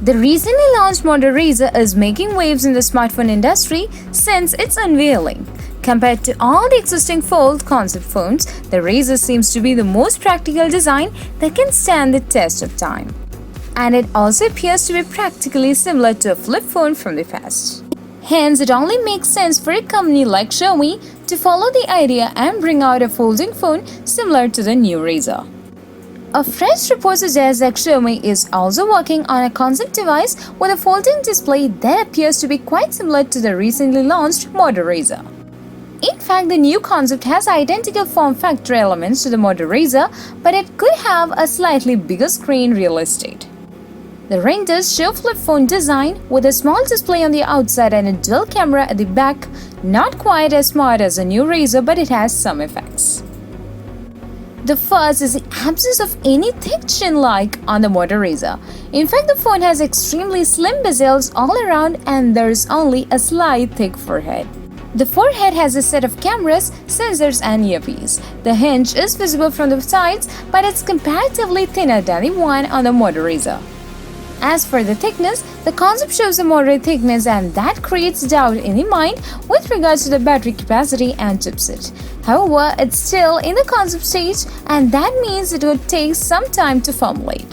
The recently launched model Razr is making waves in the smartphone industry since its unveiling. Compared to all the existing fold concept phones, the Razr seems to be the most practical design that can stand the test of time. And it also appears to be practically similar to a flip phone from the past. Hence, it only makes sense for a company like Xiaomi to follow the idea and bring out a folding phone similar to the new Razr. A fresh report suggests that Xiaomi is also working on a concept device with a folding display that appears to be quite similar to the recently launched model Razr. In fact, the new concept has identical form factor elements to the model Razr, but it could have a slightly bigger screen real estate. The renders show flip phone design with a small display on the outside and a dual camera at the back, not quite as smart as the new Razr, but it has some effects. The first is the absence of any thick chin like on the model Razr. In fact, the phone has extremely slim bezels all around and there's only a slight thick forehead. The forehead has a set of cameras, sensors and earpiece. The hinge is visible from the sides, but it's comparatively thinner than the one on the model Razr. As for the thickness, the concept shows a moderate thickness and that creates doubt in the mind with regards to the battery capacity and chipset. However, it's still in the concept stage and that means it would take some time to formulate.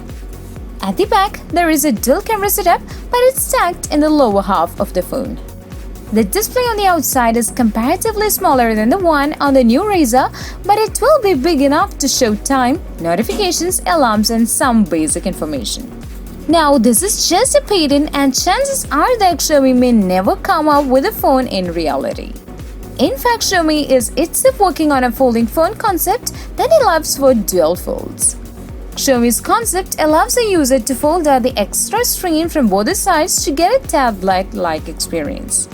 At the back, there is a dual camera setup, but it's stacked in the lower half of the phone. The display on the outside is comparatively smaller than the one on the new Razr, but it will be big enough to show time, notifications, alarms and some basic information. Now, this is just a patent and chances are that Xiaomi may never come up with a phone in reality. In fact, Xiaomi is itself working on a folding phone concept that allows for dual folds. Xiaomi's concept allows a user to fold out the extra screen from both the sides to get a tablet-like experience.